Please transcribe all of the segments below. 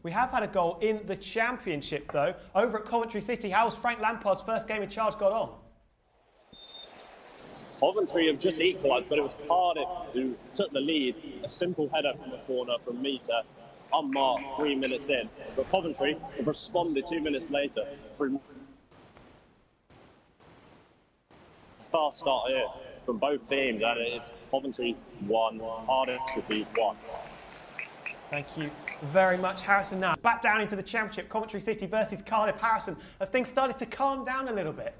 We have had a goal in the Championship, though. Over at Coventry City, how has Frank Lampard's first game in charge got on? Coventry have just equalised, but it was Cardiff who took the lead. A simple header from the corner from Meter, unmarked 3 minutes in. But Coventry have responded 2 minutes later through fast start here from both teams, and it's Coventry 1, Cardiff City 1. Thank you very much, Harrison. Now, back down into the Championship, Coventry City versus Cardiff. Harrison, have things started to calm down a little bit?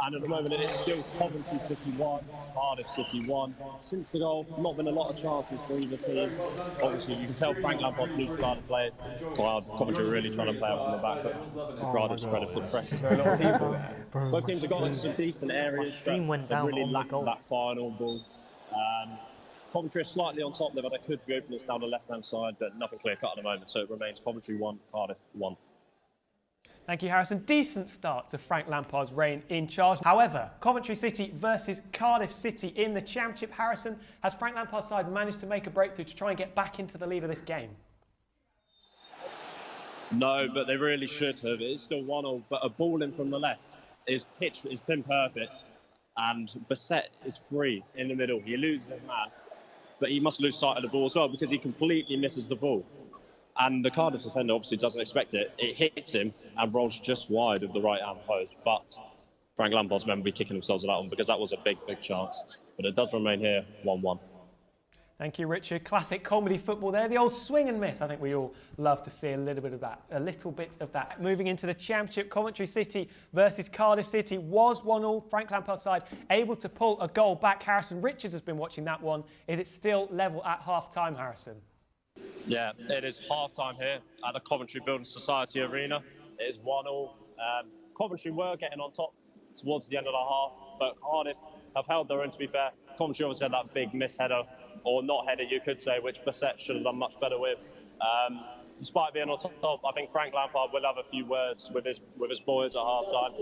And at the moment, it is still Coventry City 1, Cardiff City 1. Since the goal, not been a lot of chances for either team. Obviously, you can tell Frank Lampard's new style of play. Coventry really trying to play out from the back, but to Cardiff's credit, the press is very a lot of people. Both teams have got into some decent areas, but they really lacked that final ball. Coventry are slightly on top. They've had a good few openings down the left-hand side, but nothing clear-cut at the moment. So it remains Coventry 1, Cardiff 1. Thank you, Harrison. Decent start to Frank Lampard's reign in charge. However, Coventry City versus Cardiff City in the Championship. Harrison, has Frank Lampard's side managed to make a breakthrough to try and get back into the lead of this game? No, but they really should have. It's still 1-0, but a ball in from the left. His pitch is pin perfect, and Bassett is free in the middle. He loses his man, but he must lose sight of the ball as well because he completely misses the ball. And the Cardiff defender obviously doesn't expect it. It hits him and rolls just wide of the right-hand post. But Frank Lampard's men will be kicking themselves at that one because that was a big, big chance. But it does remain here 1-1. Thank you, Richard. Classic comedy football there. The old swing and miss. I think we all love to see a little bit of that. Moving into the Championship, Coventry City versus Cardiff City was 1-1. Frank Lampard's side able to pull a goal back. Harrison, Richards has been watching that one. Is it still level at half-time, Harrison? Yeah, it is half-time here at the Coventry Building Society Arena. It is 1-1. Coventry were getting on top towards the end of the half, but Cardiff have held their own, to be fair. Coventry obviously had that big miss header, or not header, you could say, which Bassett should have done much better with. Despite being on top, I think Frank Lampard will have a few words with his boys at half-time.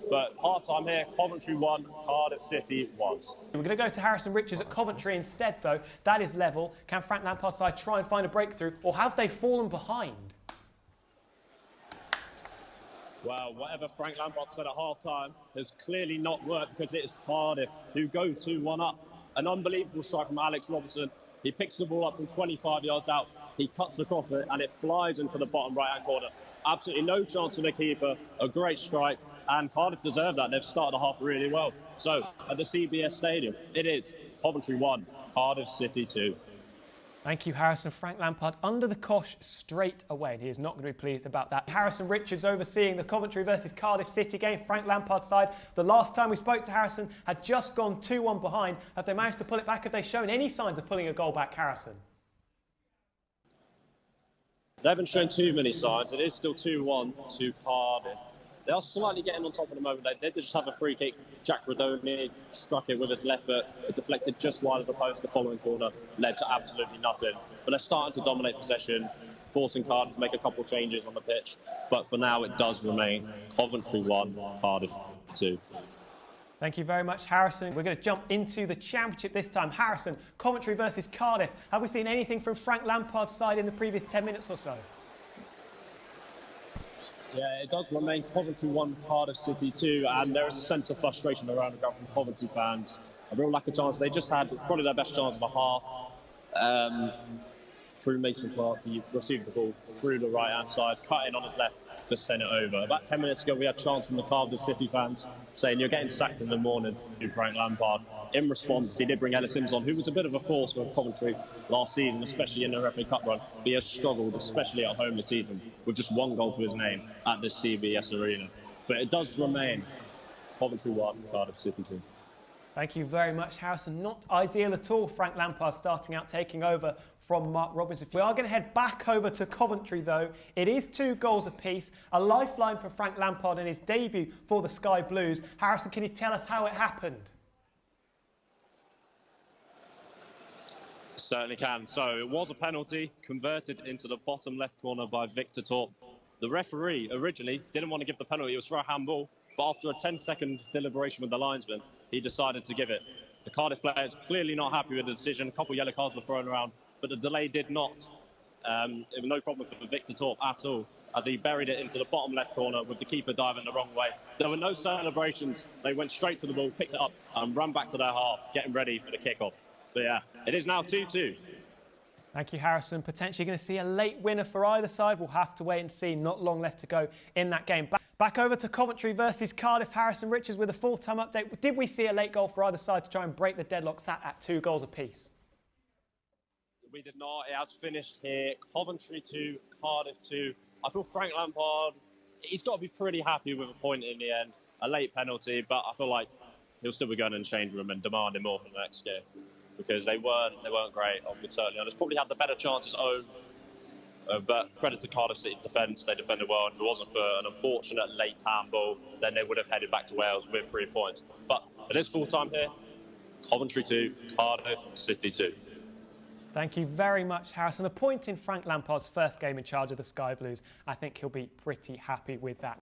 But half-time here, Coventry 1, Cardiff City 1. We're going to go to Harrison Richards at Coventry instead, though. That is level. Can Frank Lampard's side try and find a breakthrough, or have they fallen behind? Well, whatever Frank Lampard said at half-time has clearly not worked because it is Cardiff who go 2-1 up. An unbelievable strike from Alex Robertson. He picks the ball up from 25 yards out. He cuts across it, and it flies into the bottom right-hand corner. Absolutely no chance for the keeper. A great strike. And Cardiff deserve that. They've started the half really well. So, at the CBS Stadium, it is Coventry 1, Cardiff City 2. Thank you, Harrison. Frank Lampard under the cosh straight away, and he is not going to be pleased about that. Harrison Richards overseeing the Coventry versus Cardiff City game. Frank Lampard's side, the last time we spoke to Harrison, had just gone 2-1 behind. Have they managed to pull it back? Have they shown any signs of pulling a goal back, Harrison? They haven't shown too many signs. It is still 2-1 to Cardiff. They are slightly getting on top at the moment. They did just have a free kick. Jack Radoni struck it with his left foot. It deflected just wide of the post. The following corner led to absolutely nothing. But they're starting to dominate possession, forcing Cardiff to make a couple changes on the pitch. But for now, it does remain Coventry 1, Cardiff 2. Thank you very much, Harrison. We're going to jump into the Championship this time. Harrison, Coventry versus Cardiff. Have we seen anything from Frank Lampard's side in the previous 10 minutes or so? Yeah, it does remain Coventry 1, Cardiff City 2, and there is a sense of frustration around the ground from Coventry fans. A real lack of chance. They just had probably their best chance of the half. Through Mason Clark, he received the ball through the right-hand side, cut in on his left to send it over. About 10 minutes ago, we had a chance from the Cardiff City fans saying, "You're getting sacked in the morning," to Frank Lampard. In response, he did bring Ellis Sims on, who was a bit of a force for Coventry last season, especially in the FA Cup run. But he has struggled, especially at home this season, with just one goal to his name at this CBS Arena. But it does remain Coventry 1, Cardiff City 2. Thank you very much, Harrison. Not ideal at all, Frank Lampard starting out, taking over from Mark Robinson. We are going to head back over to Coventry, though. It is 2 goals apiece, a lifeline for Frank Lampard in his debut for the Sky Blues. Harrison, can you tell us how it happened? Certainly can. So it was a penalty converted into the bottom left corner by Victor Torp. The referee originally didn't want to give the penalty. It was for a handball, but after a 10-second deliberation with the linesman, he decided to give it. The Cardiff players clearly not happy with the decision. A couple of yellow cards were thrown around, but the delay did not It was no problem for Victor Torp at all, as he buried it into the bottom left corner with the keeper diving the wrong way. There were no celebrations. They went straight to the ball, picked it up, and ran back to their half, getting ready for the kickoff. So yeah, it is now 2-2. Thank you, Harrison. Potentially going to see a late winner for either side. We'll have to wait and see. Not long left to go in that game. Back over to Coventry versus Cardiff. Harrison Richards with a full-time update. Did we see a late goal for either side to try and break the deadlock sat at 2 goals apiece? We did not. It has finished here. Coventry 2, Cardiff 2. I feel Frank Lampard, he's got to be pretty happy with a point in the end. A late penalty, but I feel like he'll still be going in the change room and demanding more from the next game, because they weren't great, I'll be totally honest. Probably had the better chances own, but credit to Cardiff City's defence. They defended well, and if it wasn't for an unfortunate late handball, then they would have headed back to Wales with 3 points. But it is full-time here. Coventry 2, Cardiff City 2. Thank you very much, Harrison. A point in Frank Lampard's first game in charge of the Sky Blues. I think he'll be pretty happy with that.